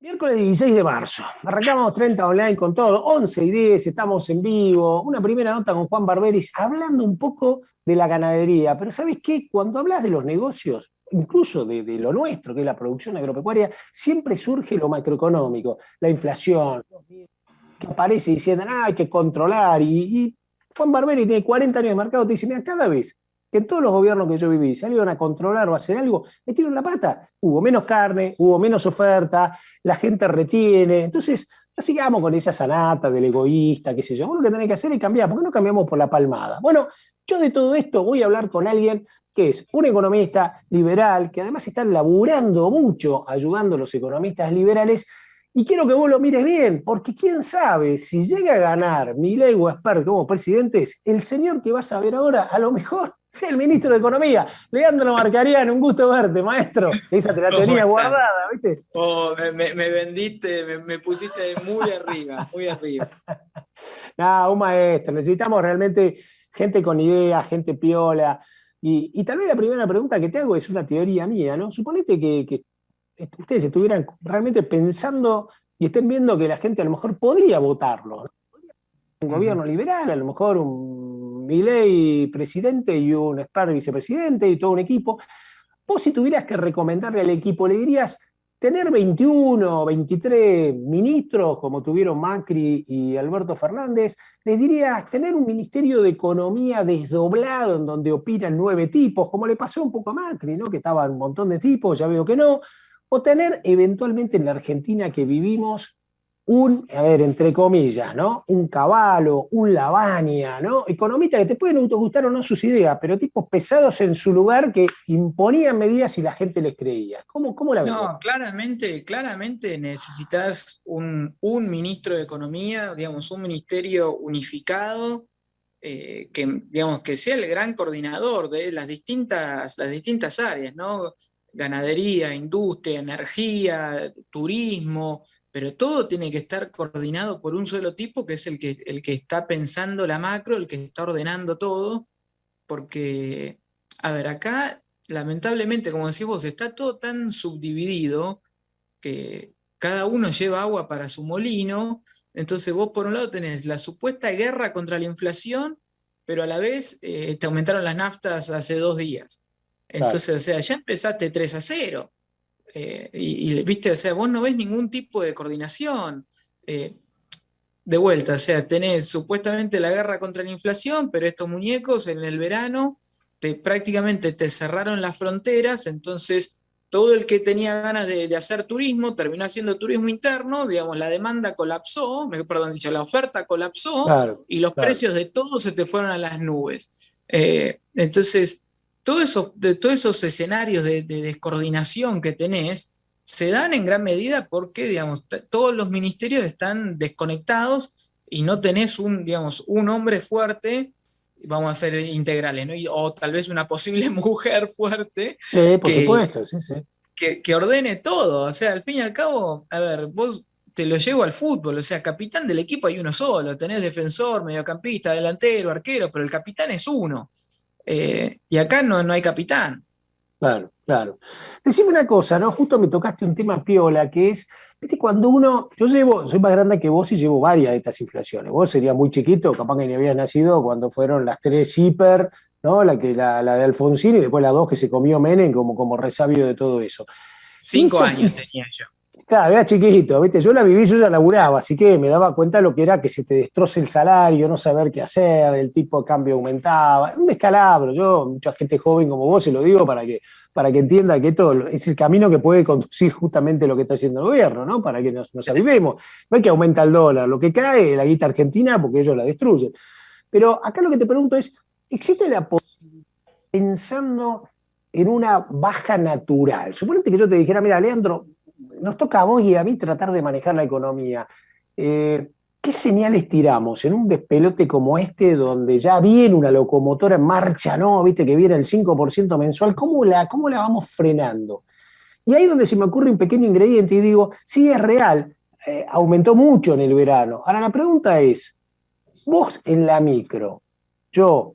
Miércoles 16 de marzo. Arrancamos 30 online con todo. 11:10, estamos en vivo. Una primera nota con Juan Barberis hablando un poco de la ganadería. Pero ¿sabes qué? Cuando hablas de los negocios, incluso de lo nuestro, que es la producción agropecuaria, siempre surge lo macroeconómico, la inflación, que aparece diciendo, hay que controlar. Y Juan Barberi tiene 40 años de mercado, te dice, mira, cada vez que en todos los gobiernos que yo viví salieron a controlar o a hacer algo, metieron la pata. Hubo menos carne, hubo menos oferta, la gente retiene. Entonces, no sigamos con esa sanata del egoísta, qué sé yo. Vos lo que tenés que hacer es cambiar. ¿Por qué no cambiamos por la palmada? Bueno, yo de todo esto voy a hablar con alguien que es un economista liberal, que además está laburando mucho ayudando a los economistas liberales. Y quiero que vos lo mires bien, porque quién sabe, si llega a ganar Milei o Spert como presidentes, el señor que vas a ver ahora, a lo mejor sea el ministro de Economía. Leandro Marcariano, un gusto verte, maestro. Esa te la ¿Cómo tenía estás? guardada, ¿viste? Oh, me vendiste, me pusiste muy arriba, muy arriba. No, un maestro. Necesitamos realmente gente con ideas, gente piola. Y tal vez la primera pregunta que te hago es una teoría mía, ¿no? Suponete que ustedes estuvieran realmente pensando y estén viendo que la gente a lo mejor podría votarlo, ¿no? Un Ujú. gobierno liberal, a lo mejor un Milei presidente y un Spert vicepresidente y todo un equipo. Vos si tuvieras que recomendarle al equipo, le dirías tener 21 o 23 ministros como tuvieron Macri y Alberto Fernández, les dirías tener un ministerio de economía desdoblado en donde opinan 9 tipos, como le pasó un poco a Macri, ¿no? Que estaban un montón de tipos, ya veo que no, o tener eventualmente en la Argentina que vivimos a ver, entre comillas, ¿no? Un Cavallo, un Lavagna, ¿no? Economistas que te pueden gustar o no sus ideas, pero tipos pesados en su lugar que imponían medidas y la gente les creía. ¿Cómo la ves vos? No, claramente necesitas un ministro de Economía, digamos, un ministerio unificado, que, digamos, que sea el gran coordinador de las distintas áreas, ¿no? Ganadería, industria, energía, turismo, pero todo tiene que estar coordinado por un solo tipo, que es el que está pensando la macro, el que está ordenando todo. Porque, a ver, acá, lamentablemente, como decís vos, está todo tan subdividido que cada uno lleva agua para su molino. Entonces vos por un lado tenés la supuesta guerra contra la inflación, pero a la vez te aumentaron las naftas hace 2 días. Claro. Entonces, o sea, ya empezaste 3-0. Viste, o sea, vos no ves ningún tipo de coordinación. Eh, de vuelta, o sea, tenés supuestamente la guerra contra la inflación, pero estos muñecos en el verano prácticamente te cerraron las fronteras, entonces todo el que tenía ganas de hacer turismo terminó haciendo turismo interno, digamos, la demanda colapsó, perdón, dicho, la oferta colapsó Claro, y los claro. precios de todo se te fueron a las nubes. Entonces, todos esos escenarios de descoordinación que tenés, se dan en gran medida porque, digamos, todos los ministerios están desconectados y no tenés digamos, un hombre fuerte, vamos a ser integrales, ¿no? O tal vez una posible mujer fuerte Sí, por que, supuesto, sí, sí. que ordene todo. O sea, al fin y al cabo, a ver, vos te lo llevo al fútbol, o sea, capitán del equipo hay uno solo, tenés defensor, mediocampista, delantero, arquero, pero el capitán es uno. Y acá no hay capitán. Claro, claro. Decime una cosa, ¿no? Justo me tocaste un tema piola, que es, viste, cuando soy más grande que vos y llevo varias de estas inflaciones. Vos serías muy chiquito, capaz que ni habías nacido cuando fueron las tres hiper, ¿no? La de Alfonsín y después las dos que se comió Menem como resabio de todo eso. Y, 5 años tenía yo. claro, era chiquito, ¿viste? Yo la viví, yo ya laburaba, así que me daba cuenta lo que era que se te destroce el salario, no saber qué hacer, el tipo de cambio aumentaba, un descalabro. Yo, mucha gente joven como vos, se lo digo para que entienda que esto es el camino que puede conducir justamente lo que está haciendo el gobierno, ¿no? Para que nos avivemos. No es que aumenta el dólar, lo que cae la guita argentina porque ellos la destruyen. Pero acá lo que te pregunto es, ¿existe la posibilidad, pensando en una baja natural? Suponete que yo te dijera, mira, Leandro, nos toca a vos y a mí tratar de manejar la economía. ¿Qué señales tiramos en un despelote como este, donde ya viene una locomotora en marcha, ¿no? Viste que viene el 5% mensual, ¿cómo la vamos frenando? Y ahí es donde se me ocurre un pequeño ingrediente y digo, sí, es real, aumentó mucho en el verano. Ahora la pregunta es, vos en la micro, yo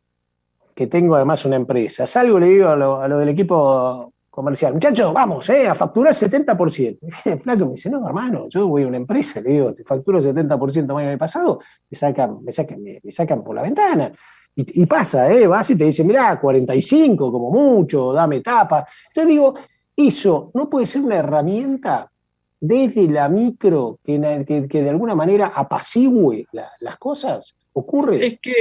que tengo además una empresa, salgo y le digo a lo del equipo comercial, muchachos, vamos, a facturar 70%. Y viene el flaco y me dice, no, hermano, yo voy a una empresa, le digo, te facturo 70% más que el pasado, me sacan por la ventana. Y pasa, vas y te dice, mirá, 45 como mucho, dame tapa. Entonces digo, eso no puede ser una herramienta desde la micro que de alguna manera apacigüe las cosas. ¿Ocurre? Es que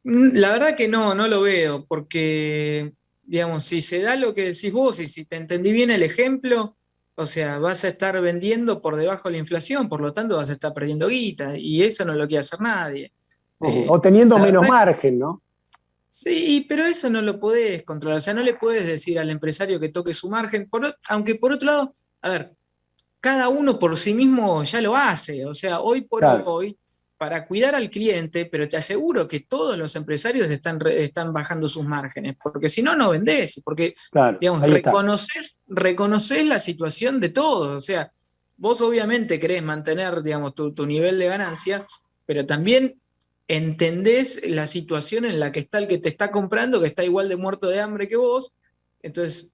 la verdad que no, no lo veo, porque, digamos, si se da lo que decís vos y si te entendí bien el ejemplo, o sea, vas a estar vendiendo por debajo de la inflación, por lo tanto vas a estar perdiendo guita, y eso no lo quiere hacer nadie. O teniendo La menos verdad margen, ¿no? sí, pero eso no lo podés controlar. O sea, no le puedes decir al empresario que toque su margen. Aunque por otro lado, a ver, cada uno por sí mismo ya lo hace. O sea, hoy por Claro, hoy, para cuidar al cliente, pero te aseguro que todos los empresarios están bajando sus márgenes, porque si no, no vendés. Porque, claro, digamos, ahí está. reconoces la situación de todos. O sea, vos obviamente querés mantener, digamos, tu nivel de ganancia, pero también entendés la situación en la que está el que te está comprando, que está igual de muerto de hambre que vos. Entonces,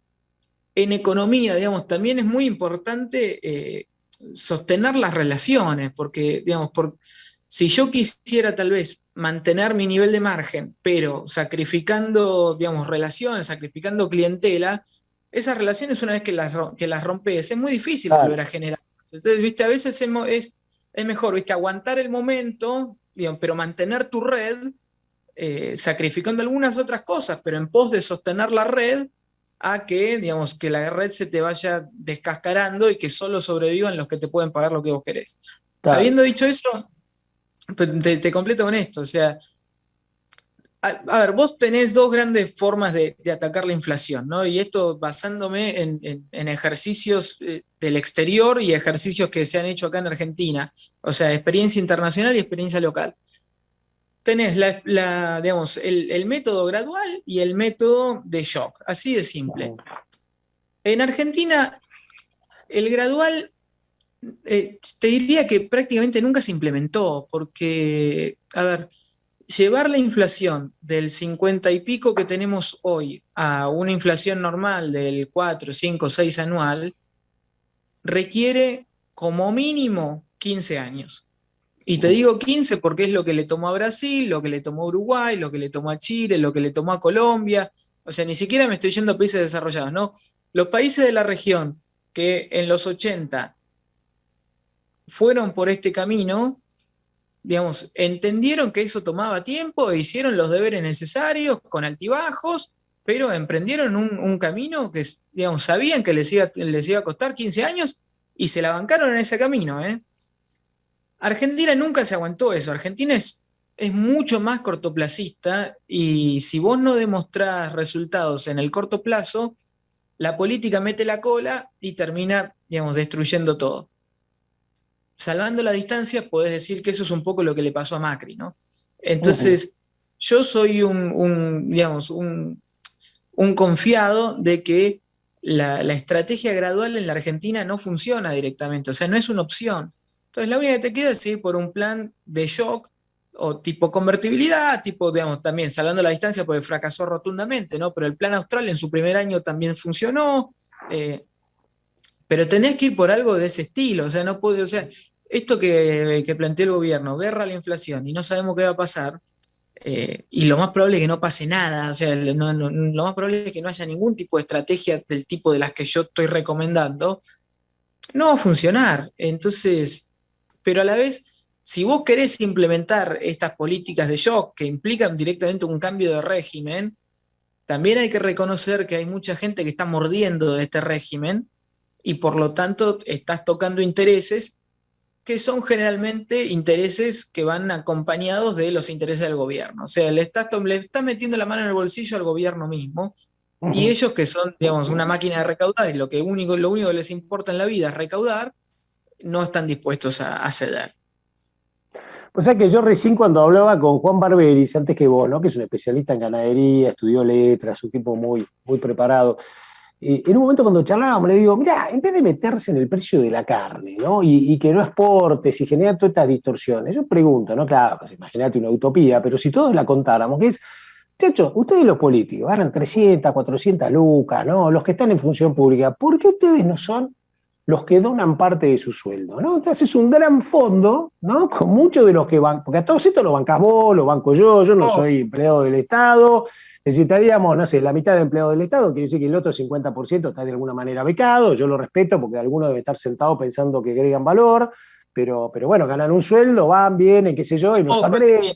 en economía, digamos, también es muy importante sostener las relaciones, porque, digamos, si yo quisiera tal vez mantener mi nivel de margen, pero sacrificando, digamos, relaciones, sacrificando clientela, esas relaciones una vez que las rompes, es muy difícil volver Claro. a generar. Entonces, viste, a veces es mejor, viste, aguantar el momento, digamos, pero mantener tu red, sacrificando algunas otras cosas, pero en pos de sostener la red, a que, digamos, que la red se te vaya descascarando y que solo sobrevivan los que te pueden pagar lo que vos querés. Claro. Habiendo dicho eso, pues, te completo con esto, o sea, a ver, vos tenés dos grandes formas de atacar la inflación, ¿no? Y esto basándome en ejercicios del exterior y ejercicios que se han hecho acá en Argentina, o sea, experiencia internacional y experiencia local. Tenés digamos, el método gradual y el método de shock, así de simple. Ujú. En Argentina, el gradual, te diría que prácticamente nunca se implementó, porque, a ver, llevar la inflación del 50 y pico que tenemos hoy a una inflación normal del 4, 5, 6 anual, requiere como mínimo 15 años. Y te digo 15 porque es lo que le tomó a Brasil, lo que le tomó a Uruguay, lo que le tomó a Chile, lo que le tomó a Colombia. O sea, ni siquiera me estoy yendo a países desarrollados, ¿no? Los países de la región que en los 80 fueron por este camino, digamos, entendieron que eso tomaba tiempo e hicieron los deberes necesarios con altibajos, pero emprendieron un camino que, digamos, sabían que les iba a costar 15 años y se la bancaron en ese camino, ¿eh? Argentina nunca se aguantó eso. Argentina es mucho más cortoplacista y si vos no demostrás resultados en el corto plazo, la política mete la cola y termina, digamos, destruyendo todo. Salvando la distancia, podés decir que eso es un poco lo que le pasó a Macri, ¿no? Ujú. Entonces, yo soy digamos, un confiado de que la estrategia gradual en la Argentina no funciona directamente, o sea, no es una opción. Entonces, la única que te queda es ir por un plan de shock o tipo convertibilidad, tipo, digamos, también salvando la distancia porque fracasó rotundamente, ¿no? Pero el plan austral en su primer año también funcionó, eh, pero tenés que ir por algo de ese estilo, o sea, no puede, o sea, esto que planteó el gobierno, guerra a la inflación y no sabemos qué va a pasar, y lo más probable es que no pase nada, o sea, lo más probable es que no haya ningún tipo de estrategia del tipo de las que yo estoy recomendando, no va a funcionar. Entonces, pero a la vez, si vos querés implementar estas políticas de shock que implican directamente un cambio de régimen, también hay que reconocer que hay mucha gente que está mordiendo de este régimen y por lo tanto estás tocando intereses que son generalmente intereses que van acompañados de los intereses del gobierno. O sea, le estás metiendo la mano en el bolsillo al gobierno mismo y Ujú. ellos que son, digamos, una máquina de recaudar y lo único que les importa en la vida es recaudar, no están dispuestos a ceder. O sea que yo recién cuando hablaba con Juan Barberis, antes que vos, ¿no? Que es un especialista en ganadería, estudió letras, un tipo muy, muy preparado. En un momento cuando charlábamos le digo, mira, en vez de meterse en el precio de la carne, ¿no? Y que no exportes y generar todas estas distorsiones, yo pregunto, ¿no? Claro, pues imagínate una utopía, pero si todos la contáramos, que es Muchachos, ustedes los políticos ganan 300, 400 lucas, ¿no? Los que están en función pública, ¿por qué ustedes no son los que donan parte de su sueldo, ¿no? Entonces es un gran fondo, ¿no? Con muchos de los que van, porque a todos estos los bancás vos, los banco yo no Oh, soy empleado del Estado, necesitaríamos, no sé, la mitad de empleado del Estado, quiere decir que el otro 50% está de alguna manera becado, yo lo respeto porque alguno debe estar sentado pensando que agregan valor, pero bueno, ganan un sueldo, van, vienen, qué sé yo, y nos ojo, agregan.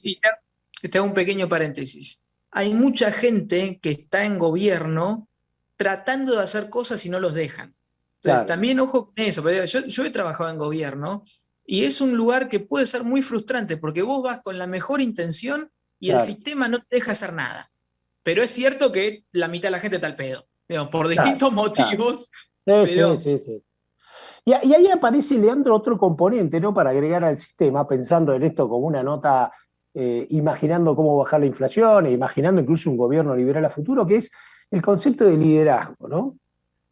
te hago un pequeño paréntesis. Hay mucha gente que está en gobierno tratando de hacer cosas y no los dejan. Entonces, Claro, también ojo con eso, porque yo he trabajado en gobierno y es un lugar que puede ser muy frustrante porque vos vas con la mejor intención y el claro, sistema no te deja hacer nada. Pero es cierto que la mitad de la gente está al pedo, digamos, por claro, distintos claro. motivos, Sí, sí, pero sí, sí. Y ahí aparece, Leandro, otro componente, ¿no? Para agregar al sistema, pensando en esto como una nota, imaginando cómo bajar la inflación, e imaginando incluso un gobierno liberal a futuro, que es el concepto de liderazgo, ¿no?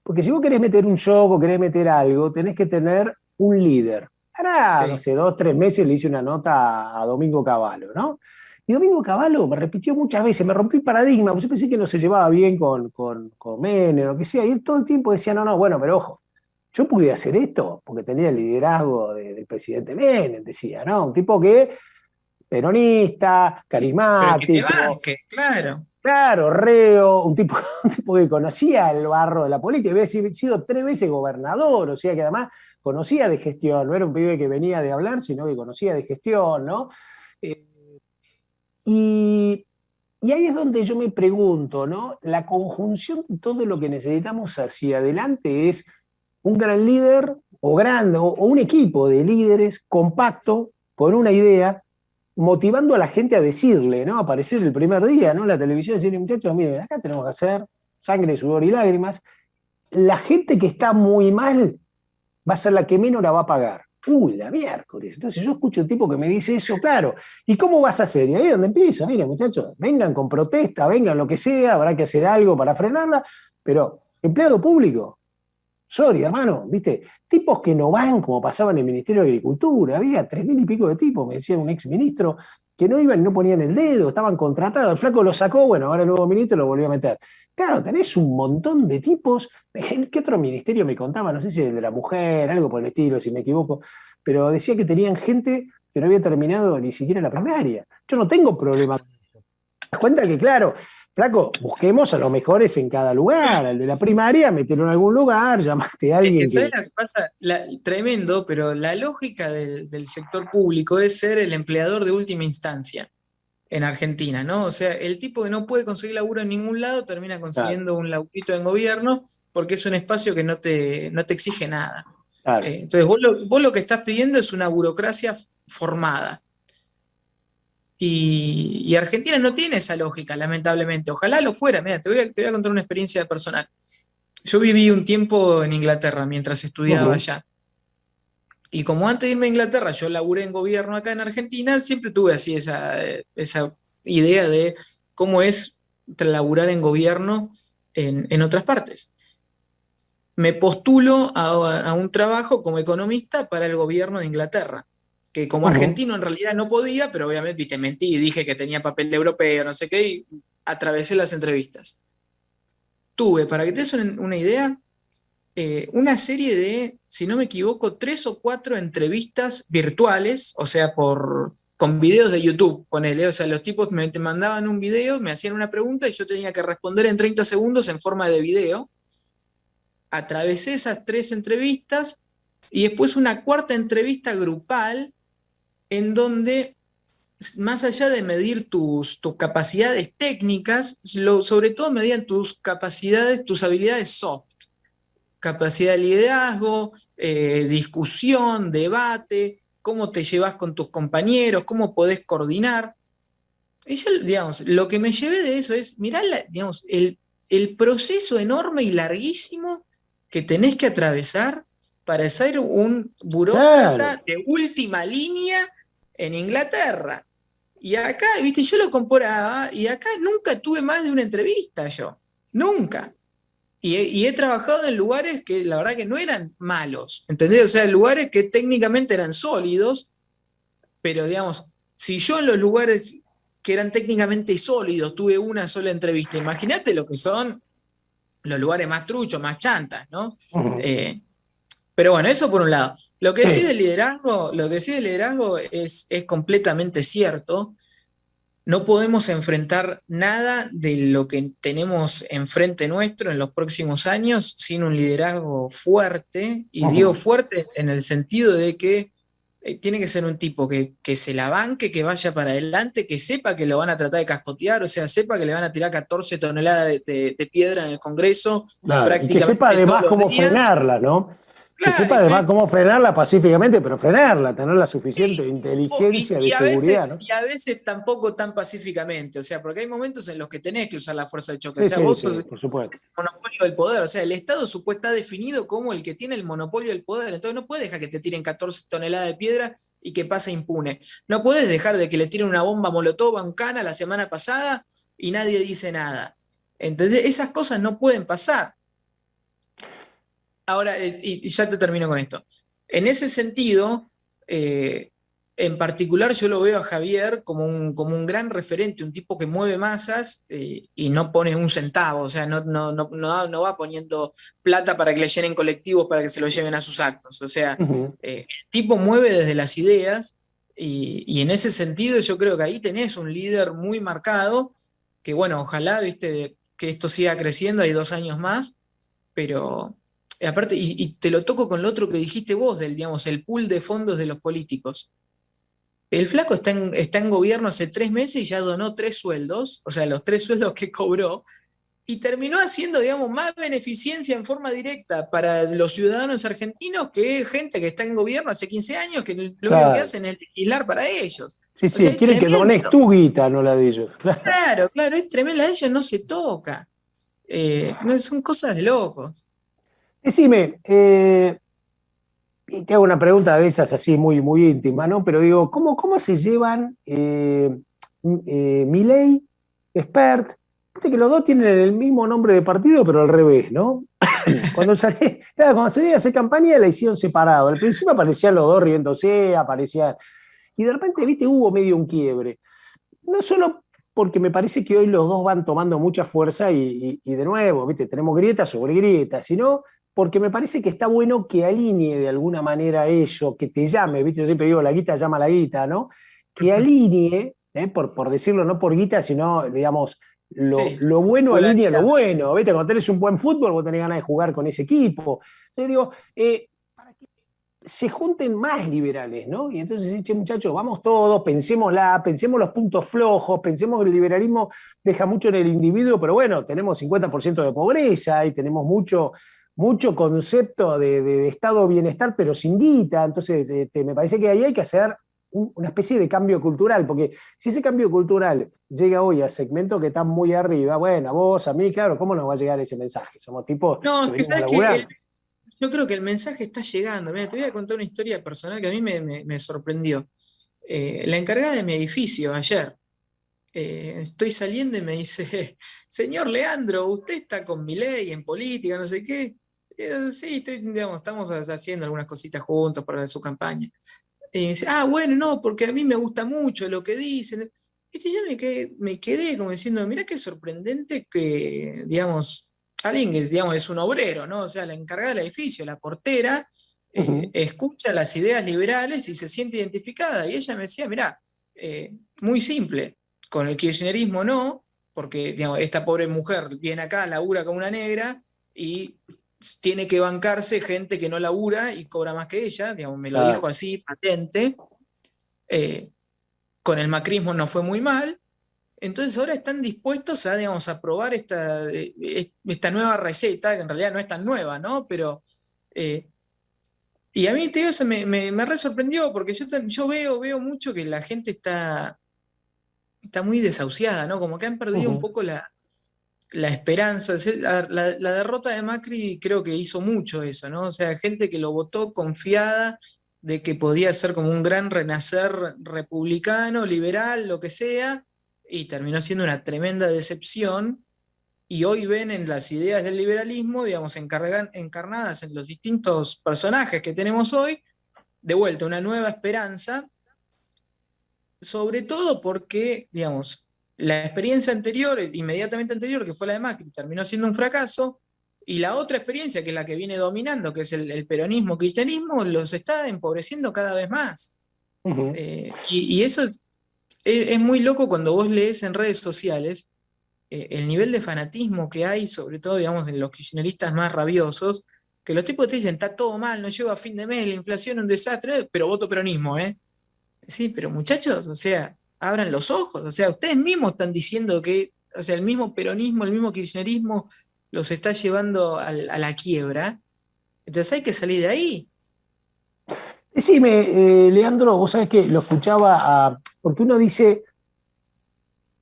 Porque si vos querés meter un show o querés meter algo, tenés que tener un líder. Ahora, no sí. sé, 2, 3 meses le hice una nota a Domingo Cavallo, ¿no? Y Domingo Cavallo me repitió muchas veces, me rompió el paradigma, porque yo pensé que no se llevaba bien con Menem o lo que sea, y él todo el tiempo decía, no, no, bueno, pero ojo, yo pude hacer esto porque tenía el liderazgo del presidente Menem, decía, ¿no? Un tipo que, peronista, Pero que te carismático, banque, claro. claro, reo, un tipo, un tipo que conocía el barro de la política, había sido 3 veces gobernador, o sea que además conocía de gestión, no era un pibe que venía de hablar, sino que conocía de gestión, ¿no? Eh, y, y ahí es donde yo me pregunto, ¿no? La conjunción de todo lo que necesitamos hacia adelante es un gran líder o grande o un equipo de líderes compacto con una idea, motivando a la gente a decirle, ¿no? Aparecer el primer día, ¿no? En la televisión, decirle, muchachos, miren, acá tenemos que hacer sangre, sudor y lágrimas. La gente que está muy mal va a ser la que menos la va a pagar. Uy, la miércoles. Entonces yo escucho un tipo que me dice eso, claro. ¿Y cómo vas a hacer? Y ahí es donde empiezo. Miren, muchachos, vengan con protesta, vengan lo que sea, habrá que hacer algo para frenarla, pero empleado público, sorry, hermano, ¿viste? Tipos que no van, como pasaba en el Ministerio de Agricultura. Había 3.000 y pico de tipos, me decía un ex ministro, que no iban y no ponían el dedo, estaban contratados. El flaco lo sacó, bueno, ahora el nuevo ministro lo volvió a meter. Claro, tenés un montón de tipos. ¿Qué otro ministerio me contaba? No sé si el de la mujer, algo por el estilo, si me equivoco, pero decía que tenían gente que no había terminado ni siquiera la primaria. Yo no tengo problema con eso. Te das cuenta que, claro, flaco, busquemos a los mejores en cada lugar. Al de la primaria, metelo en algún lugar, llamaste a Es que, alguien ¿sabes que. lo que pasa? Tremendo, pero la lógica del sector público es ser el empleador de última instancia en Argentina, ¿no? O sea, el tipo que no puede conseguir laburo en ningún lado termina Claro, consiguiendo un laburito en gobierno porque es un espacio que no te exige nada. claro. Entonces, vos lo que estás pidiendo es una burocracia formada. Y Argentina no tiene esa lógica, lamentablemente. Ojalá lo fuera. Mira, te voy a contar una experiencia personal. Yo viví un tiempo en Inglaterra mientras estudiaba Ujú. allá. Y como antes de irme a Inglaterra yo laburé en gobierno acá en Argentina, siempre tuve así esa idea de cómo es laburar en gobierno en otras partes. Me postulo a un trabajo como economista para el gobierno de Inglaterra, que como Ujú. argentino en realidad no podía, pero obviamente viste, mentí y dije que tenía papel de europeo, no sé qué, y atravesé las entrevistas. Tuve, para que te des una idea, una serie de, si no me equivoco, 3 o 4 entrevistas virtuales, o sea, con videos de YouTube, ponele. O sea, los tipos te mandaban un video, me hacían una pregunta y yo tenía que responder en 30 segundos en forma de video. Atravesé esas 3 entrevistas y después una cuarta entrevista grupal en donde, más allá de medir tus capacidades técnicas, sobre todo medían tus capacidades, tus habilidades soft, capacidad de liderazgo, discusión, debate, cómo te llevas con tus compañeros, cómo podés coordinar. Y yo, digamos, lo que me llevé de eso es, mirar, digamos, el proceso enorme y larguísimo que tenés que atravesar para ser un Claro, burócrata de última línea en Inglaterra. Y acá, viste, yo lo comparaba y acá nunca tuve más de una entrevista yo. Nunca. Y he trabajado en lugares que la verdad que no eran malos, ¿entendés? O sea, lugares que técnicamente eran sólidos, pero digamos, si yo en los lugares que eran técnicamente sólidos. Tuve una sola entrevista. Imagínate lo que son los lugares más truchos, más chantas, ¿no? Ujú. Pero bueno, eso por un lado. Sí. Lo que sí del liderazgo es completamente cierto. No podemos enfrentar nada de lo que tenemos enfrente nuestro en los próximos años sin un liderazgo fuerte, y digo Ujú. fuerte en el sentido de que tiene que ser un tipo que se la banque, que vaya para adelante, que sepa que lo van a tratar de cascotear, o sea, sepa que le van a tirar 14 toneladas de piedra en el Congreso Claro, y que sepa prácticamente todos además los cómo días. frenarla, ¿no? Que Claro, sepa además cómo frenarla pacíficamente, pero frenarla, tener la suficiente inteligencia de seguridad, ¿no? Y a veces tampoco tan pacíficamente, o sea, porque hay momentos en los que tenés que usar la fuerza de choque, o Sí, sea, sí, vos sí, sos por supuesto. es el monopolio del poder, o sea, el Estado supuestamente está definido como el que tiene el monopolio del poder, entonces no puedes dejar que te tiren 14 toneladas de piedra y que pase impune. No puedes dejar de que le tiren una bomba molotov a un cana la semana pasada y nadie dice nada. Entonces, esas cosas no pueden pasar. Ahora, y ya te termino con esto. En ese sentido, eh, en particular yo lo veo a Javier como un gran referente, un tipo que mueve masas y no pone un centavo, o sea, no va poniendo plata para que le llenen colectivos para que se lo lleven a sus actos. O sea, Ujú. el tipo mueve desde las ideas y en ese sentido yo creo que ahí tenés un líder muy marcado, que bueno, ojalá, viste, que esto siga creciendo, hay 2 años más, pero aparte, y te lo toco con lo otro que dijiste vos, del, digamos, el pool de fondos de los políticos. El flaco está en gobierno hace 3 meses y ya donó 3 sueldos, o sea, los 3 sueldos que cobró, y terminó haciendo, digamos, más beneficencia en forma directa para los ciudadanos argentinos que gente que está en gobierno hace 15 años, que lo único que Claro. hacen es legislar para ellos. Sí, O sea, sí, es quieren que dones tremendo. tu guita, no la de ellos. Claro, claro, es tremendo. A ellos no se toca. No, son cosas de locos. Decime, y te hago una pregunta de esas así muy, muy íntima, ¿no? Pero digo, ¿cómo se llevan Milei, Spert? Viste que los dos tienen el mismo nombre de partido, pero al revés, ¿no? Claro, cuando salí a hacer campaña la hicieron separado. Al principio aparecían los dos riéndose, aparecían. Y de repente, viste, hubo medio un quiebre. No solo porque me parece que hoy los dos van tomando mucha fuerza y de nuevo, ¿viste? Tenemos grietas sobre grietas, sino porque me parece que está bueno que alinee de alguna manera eso, que te llame, ¿viste? Yo siempre digo, la guita llama a la guita, ¿no? Que alinee, por decirlo, no por guita, sino, digamos, Sí, lo bueno alinea lo popularidad. bueno, ¿viste? Cuando tenés un buen fútbol, vos tenés ganas de jugar con ese equipo. Yo digo, para que se junten más liberales, ¿no? Y entonces dice, muchachos, vamos todos, pensémosla, pensemos los puntos flojos, pensemos que el liberalismo deja mucho en el individuo, pero bueno, tenemos 50% de pobreza y tenemos mucho concepto de estado de bienestar, pero sin guita. Entonces, me parece que ahí hay que hacer una especie de cambio cultural, porque si ese cambio cultural llega hoy a segmentos que están muy arriba, bueno, a vos, a mí, claro, ¿cómo nos va a llegar ese mensaje? Somos tipos No, que es que venimos a sabes que laburar. yo creo que el mensaje está llegando. Mira, te voy a contar una historia personal que a mí me sorprendió. La encargada de mi edificio ayer, estoy saliendo y me dice, señor Leandro, ¿usted está con mi ley en política, no sé qué? Sí, digamos, estamos haciendo algunas cositas juntos para su campaña. Y me dice, ah, bueno, no, porque a mí me gusta mucho lo que dicen. Yo me quedé como diciendo, mirá qué sorprendente que, digamos, alguien que digamos, es un obrero, ¿no? O sea, la encargada del edificio, la portera, Ujú. escucha las ideas liberales y se siente identificada. Y ella me decía, mirá, muy simple, con el kirchnerismo no, porque digamos, esta pobre mujer viene acá, labura como una negra y tiene que bancarse gente que no labura y cobra más que ella, digamos, me lo dijo Claro. así, patente. Eh, con el macrismo no fue muy mal, entonces ahora están dispuestos a, digamos, a probar esta nueva receta, que en realidad no es tan nueva, ¿no? Pero, eh, y a mí, te digo, eso me re sorprendió, porque yo veo mucho que la gente está muy desahuciada, ¿no? Como que han perdido un Ujú. poco la esperanza. La derrota de Macri creo que hizo mucho eso, ¿no? O sea, gente que lo votó confiada de que podía ser como un gran renacer republicano, liberal, lo que sea, y terminó siendo una tremenda decepción. Y hoy ven en las ideas del liberalismo, digamos, encarnadas en los distintos personajes que tenemos hoy, de vuelta una nueva esperanza sobre todo porque, digamos, la experiencia anterior, inmediatamente anterior, que fue la de Macri, terminó siendo un fracaso, y la otra experiencia, que es la que viene dominando, que es el peronismo, kirchnerismo, los está empobreciendo cada vez más. Ujú. Y eso es muy loco cuando vos lees en redes sociales el nivel de fanatismo que hay, sobre todo, digamos, en los kirchneristas más rabiosos, que los tipos te dicen, está todo mal, no llego a fin de mes, la inflación es un desastre, pero voto peronismo, ¿eh? Sí, pero muchachos, o sea, abran los ojos, o sea, ustedes mismos están diciendo que, o sea, el mismo peronismo, el mismo kirchnerismo los está llevando a la quiebra, entonces hay que salir de ahí. Decime, Leandro, vos sabés que lo escuchaba, porque uno dice,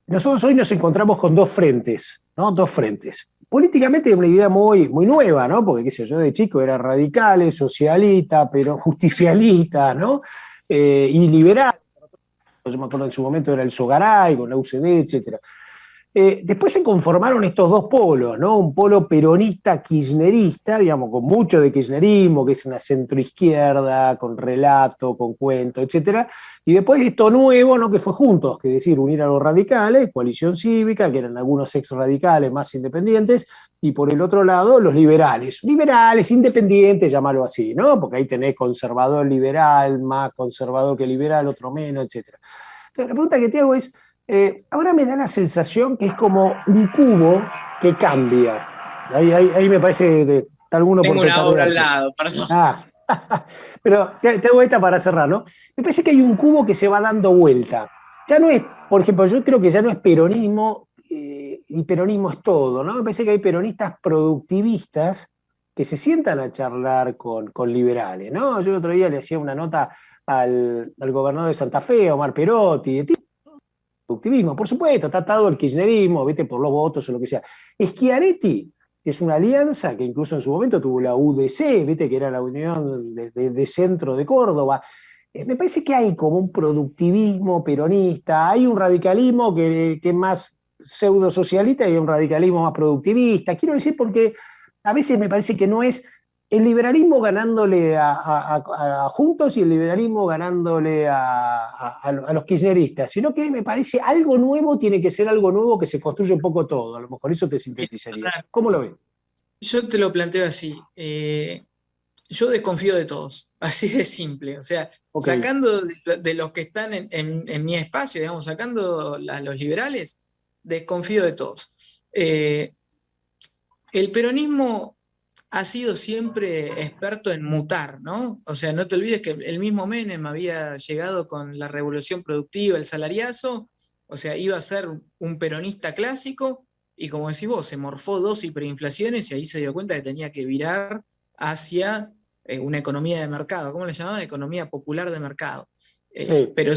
nosotros hoy nos encontramos con dos frentes, ¿no? Dos frentes. Políticamente es una idea muy nueva, ¿no? Porque, qué sé yo, de chico era radicales, socialista, pero justicialista, ¿no? Y liberal. Yo me acuerdo en su momento era el Sogaray, con la UCD, etcétera. Después se conformaron estos dos polos, ¿no? Un polo peronista-kirchnerista, digamos, con mucho de kirchnerismo, que es una centroizquierda, con relato, con cuento, etcétera. Y después esto nuevo, ¿no? Que fue Juntos, que es decir, unir a los radicales, coalición cívica, que eran algunos ex radicales más independientes, y por el otro lado, los liberales. Liberales, independientes, llamarlo así, ¿no? Porque ahí tenés conservador liberal, más conservador que liberal, otro menos, etcétera. Entonces, la pregunta que te hago es, ahora me da la sensación que es como un cubo que cambia. Ahí me parece que está alguno por Tengo una obra al petatearse. lado, perdón. Ah, pero te hago esta para cerrar, ¿no? Me parece que hay un cubo que se va dando vuelta. Ya no es, por ejemplo, yo creo que ya no es peronismo, y peronismo es todo, ¿no? Me parece que hay peronistas productivistas que se sientan a charlar con liberales, ¿no? Yo el otro día le hacía una nota al gobernador de Santa Fe, Omar Perotti, productivismo, por supuesto, está atado al kirchnerismo, ¿viste? Por los votos o lo que sea. Schiaretti es una alianza que incluso en su momento tuvo la UDC, ¿viste? Que era la Unión de Centro de Córdoba. Me parece que hay como un productivismo peronista, hay un radicalismo que es más pseudo socialista y un radicalismo más productivista. Quiero decir porque a veces me parece que no es el liberalismo ganándole a Juntos y el liberalismo ganándole a los kirchneristas, sino que me parece algo nuevo tiene que ser algo nuevo que se construye un poco todo. A lo mejor eso te sintetizaría. ¿Cómo lo ves? Yo te lo planteo así. Yo desconfío de todos, así de simple. O sea, Ok. sacando de los que están en mi espacio, digamos, sacando a los liberales, desconfío de todos. El peronismo ha sido siempre experto en mutar, ¿no? O sea, no te olvides que el mismo Menem había llegado con la revolución productiva, el salariazo, o sea, iba a ser un peronista clásico, y como decís vos, se morfó dos hiperinflaciones y ahí se dio cuenta que tenía que virar hacia una economía de mercado, ¿cómo le llamaban? Economía popular de mercado. Sí, Pero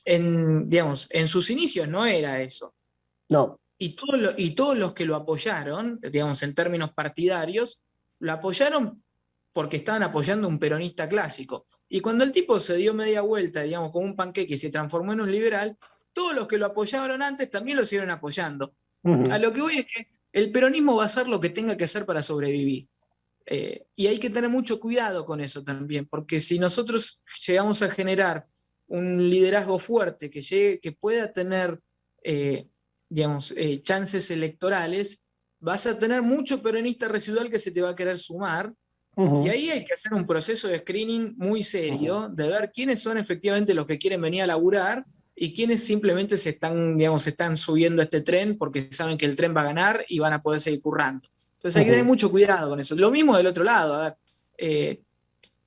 digamos, en sus inicios no era eso. no. Y todos los que lo apoyaron, digamos, en términos partidarios, lo apoyaron porque estaban apoyando un peronista clásico. Y cuando el tipo se dio media vuelta, digamos, como un panqueque y se transformó en un liberal, todos los que lo apoyaron antes también lo siguieron apoyando. A Ujú. lo que voy es que el peronismo va a hacer lo que tenga que hacer para sobrevivir. Y hay que tener mucho cuidado con eso también, porque si nosotros llegamos a generar un liderazgo fuerte que, llegue, que pueda tener, eh, digamos, chances electorales, vas a tener mucho peronista residual que se te va a querer sumar. Y Ujú. ahí hay que hacer un proceso de screening muy Ujú. serio, de ver quiénes son efectivamente los que quieren venir a laburar y quiénes simplemente se están, digamos, se están subiendo a este tren porque saben que el tren va a ganar y van a poder seguir currando. Entonces hay que tener Ujú. mucho cuidado con eso. Lo mismo del otro lado, a ver,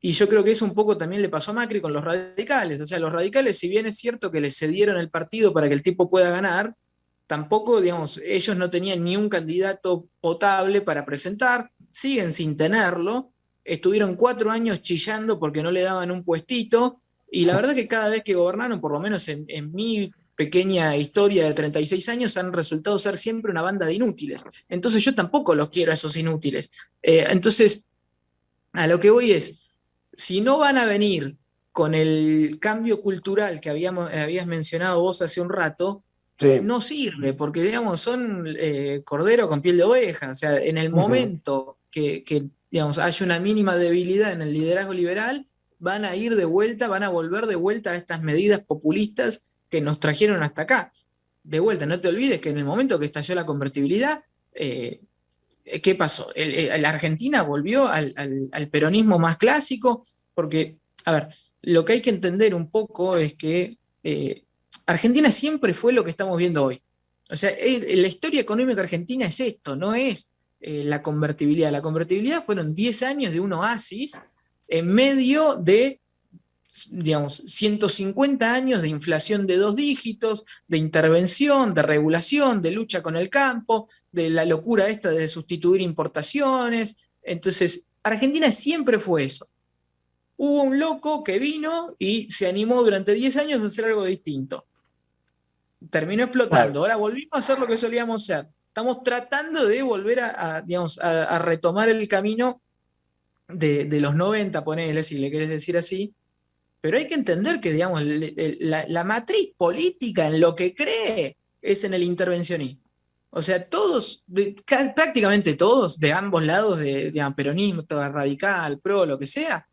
y yo creo que eso un poco también le pasó a Macri con los radicales. O sea, los radicales, si bien es cierto que les cedieron el partido para que el tipo pueda ganar, tampoco, digamos, ellos no tenían ni un candidato potable para presentar, siguen sin tenerlo, estuvieron 4 años chillando porque no le daban un puestito, y la verdad que cada vez que gobernaron, por lo menos en mi pequeña historia de 36 años, han resultado ser siempre una banda de inútiles. Entonces yo tampoco los quiero a esos inútiles. Entonces, a lo que voy es, si no van a venir con el cambio cultural que habías mencionado vos hace un rato, Sí. no sirve, porque digamos, son cordero con piel de oveja. O sea, en el Ujú. momento que digamos, haya una mínima debilidad en el liderazgo liberal, van a ir de vuelta, van a volver de vuelta a estas medidas populistas que nos trajeron hasta acá. De vuelta, no te olvides que en el momento que estalló la convertibilidad, ¿qué pasó? La Argentina volvió al peronismo más clásico, porque, a ver, lo que hay que entender un poco es que Argentina siempre fue lo que estamos viendo hoy. O sea, la historia económica argentina es esto, no es la convertibilidad. La convertibilidad fueron 10 años de un oasis en medio de, digamos, 150 años de inflación de 2 dígitos, de intervención, de regulación, de lucha con el campo, de la locura esta de sustituir importaciones. Entonces, Argentina siempre fue eso. Hubo un loco que vino y se animó durante 10 años a hacer algo distinto. Terminó explotando. Claro. Ahora volvimos a hacer lo que solíamos hacer. Estamos tratando de volver digamos, a retomar el camino de los 90, ponele, si le querés decir así. Pero hay que entender que, digamos, la matriz política en lo que cree es en el intervencionismo. O sea, todos, prácticamente todos, de ambos lados, digamos, peronismo, radical, pro, lo que sea,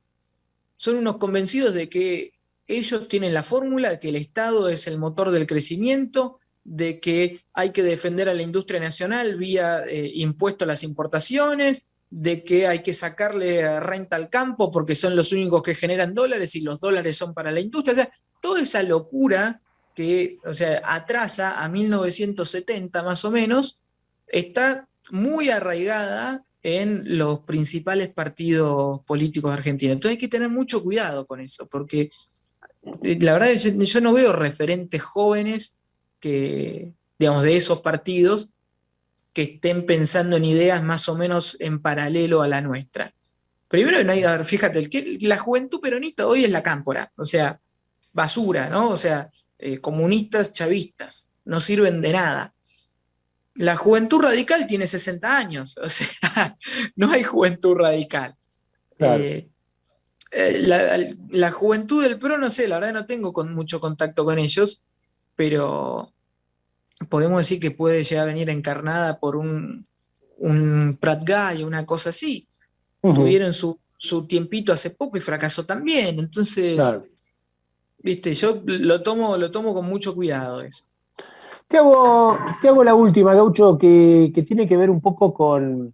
son unos convencidos de que ellos tienen la fórmula, de que el Estado es el motor del crecimiento, de que hay que defender a la industria nacional vía impuesto a las importaciones, de que hay que sacarle renta al campo porque son los únicos que generan dólares y los dólares son para la industria. O sea, toda esa locura que, o sea, atrasa a 1970 más o menos, está muy arraigada en los principales partidos políticos argentinos. Entonces hay que tener mucho cuidado con eso, porque la verdad es que yo no veo referentes jóvenes que, digamos, de esos partidos que estén pensando en ideas más o menos en paralelo a la nuestra. Primero, no hay, a ver, fíjate, la juventud peronista hoy es la cámpora, o sea, basura, ¿no? O sea, comunistas, chavistas, no sirven de nada. La juventud radical tiene 60 años, o sea, no hay juventud radical. Claro. Eh, la juventud del PRO, no sé, la verdad no tengo mucho contacto con ellos, pero podemos decir que puede llegar a venir encarnada por un Prat Guy, una cosa así. Ujú. Tuvieron su tiempito hace poco y fracasó también. Entonces, Claro. viste, yo lo tomo con mucho cuidado eso. Te hago la última, Gaucho, que tiene que ver un poco con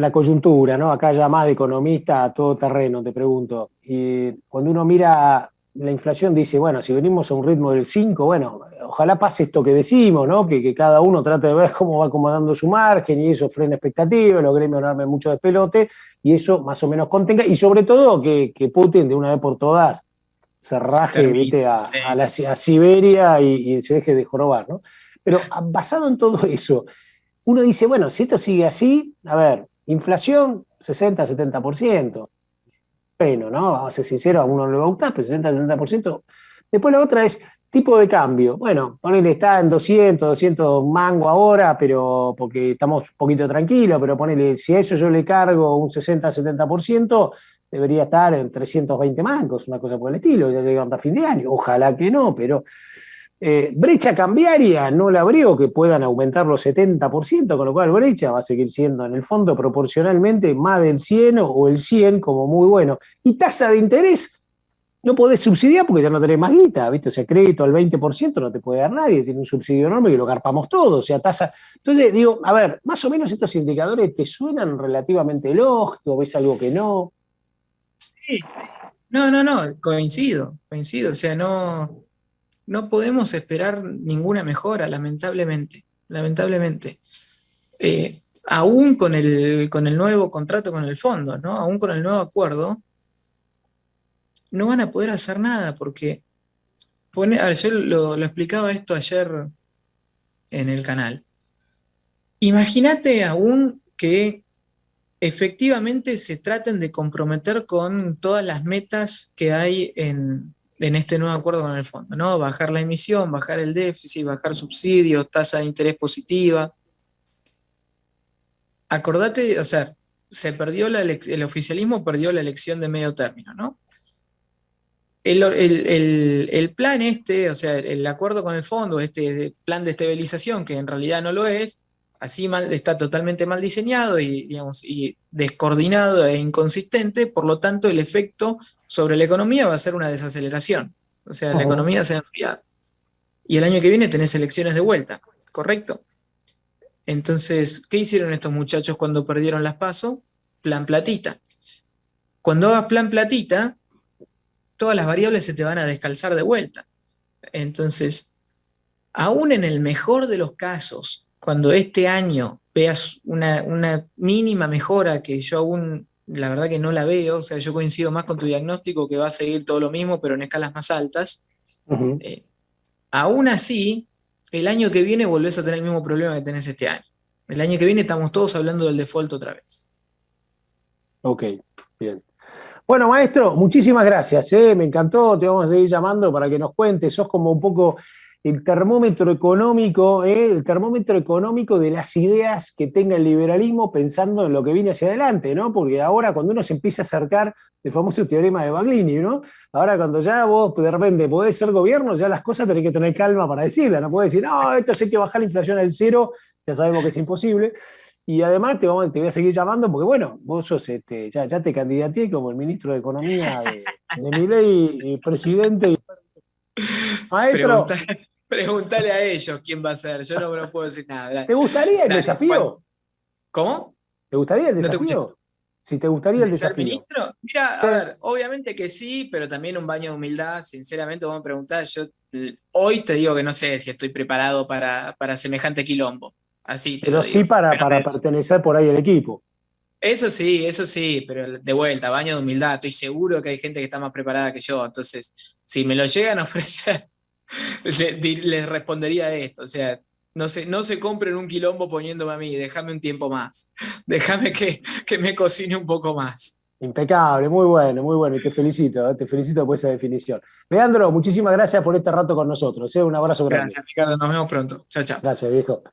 la coyuntura, ¿no? Acá ya más de economista a todo terreno, te pregunto. Y cuando uno mira la inflación, dice, bueno, si venimos a un ritmo del 5, bueno, ojalá pase esto que decimos, ¿no? Que cada uno trate de ver cómo va acomodando su margen y eso frena expectativas, los gremios no armen mucho despelote y eso más o menos contenga. Y sobre todo que Putin de una vez por todas se Se raje, termina. vete Sí. a Siberia y se deje de jorobar, ¿no? Pero basado en todo eso, uno dice, bueno, si esto sigue así, a ver, inflación 60-70%. Bueno, ¿no? Vamos a ser sinceros, a uno no le va a gustar, pero 60-70%. Después la otra es tipo de cambio. Bueno, ponele, está en 200 mango ahora, pero porque estamos un poquito tranquilos, pero ponele, si a eso yo le cargo un 60-70%, debería estar en 320 mangos, una cosa por el estilo, ya llegando a fin de año. Ojalá que no, pero brecha cambiaria no la veo que puedan aumentar los 70%, con lo cual brecha va a seguir siendo en el fondo proporcionalmente más del 100 o el 100 como muy bueno. Y tasa de interés no podés subsidiar porque ya no tenés más guita, ¿viste? O sea, crédito al 20% no te puede dar nadie, tiene un subsidio enorme que lo garpamos todos, o sea, tasa. Entonces, digo, a ver, más o menos estos indicadores te suenan relativamente lógicos, ves algo que no. Sí, sí. No, no, no, coincido. O sea, no podemos esperar ninguna mejora, lamentablemente. Aún con el nuevo contrato con el fondo, ¿no? Aún con el nuevo acuerdo, no van a poder hacer nada porque, a ver, yo lo explicaba esto ayer en el canal. Imagínate aún que efectivamente se traten de comprometer con todas las metas que hay en este nuevo acuerdo con el fondo, ¿no? Bajar la emisión, bajar el déficit, bajar subsidios, tasa de interés positiva. Acordate, o sea, el oficialismo perdió la elección de medio término, ¿no? El plan este, o sea, el acuerdo con el fondo, este plan de estabilización, que en realidad no lo es, así mal, está totalmente mal diseñado y, digamos, y descoordinado e inconsistente, por lo tanto el efecto sobre la economía va a ser una desaceleración. O sea, la Ujú. economía se ha enfriado. Y el año que viene tenés elecciones de vuelta, ¿correcto? Entonces, ¿qué hicieron estos muchachos cuando perdieron las PASO? Plan platita. Cuando hagas plan platita, todas las variables se te van a descalzar de vuelta. Entonces, aún en el mejor de los casos, cuando este año veas una mínima mejora que yo aún, la verdad que no la veo, o sea, yo coincido más con tu diagnóstico que va a seguir todo lo mismo, pero en escalas más altas, Ujú. eh, aún así, el año que viene volvés a tener el mismo problema que tenés este año. El año que viene estamos todos hablando del default otra vez. Ok, bien. Bueno, maestro, muchísimas gracias, ¿eh? Me encantó, te vamos a seguir llamando para que nos cuentes. Sos como un poco el termómetro económico, ¿eh? El termómetro económico de las ideas que tenga el liberalismo pensando en lo que viene hacia adelante, ¿no? Porque ahora cuando uno se empieza a acercar el famoso teorema de Baglini, ¿no? Ahora cuando ya vos de repente podés ser gobierno, ya las cosas tenés que tener calma para decirlas, no podés decir, no, esto sí hay que bajar la inflación al cero, ya sabemos que es imposible. Y además te voy a seguir llamando porque, bueno, vos sos, ya te candidaté como el ministro de Economía de Milei, y presidente. Maestro, Preguntale a ellos quién va a ser, yo no puedo decir nada. Dale, ¿te gustaría el dale, desafío? ¿cómo? ¿Te gustaría el No te escuché. desafío? Si te gustaría el ¿De ser desafío. ministro? Mira, Sí. a ver, obviamente que sí, pero también un baño de humildad. Sinceramente, vos me preguntás, yo hoy te digo que no sé si estoy preparado para semejante quilombo. Así te lo Pero sí digo. para pertenecer por ahí al equipo. Eso sí, pero de vuelta, baño de humildad. Estoy seguro que hay gente que está más preparada que yo. Entonces, si me lo llegan a ofrecer, les respondería esto. O sea, no se compren un quilombo poniéndome a mí, déjame un tiempo más. Déjame que me cocine un poco más. Impecable, muy bueno, y te felicito por esa definición. Leandro, muchísimas gracias por este rato con nosotros, ¿eh? Un abrazo grande. Gracias, Ricardo. Nos vemos pronto. Chao, chao. Gracias, viejo.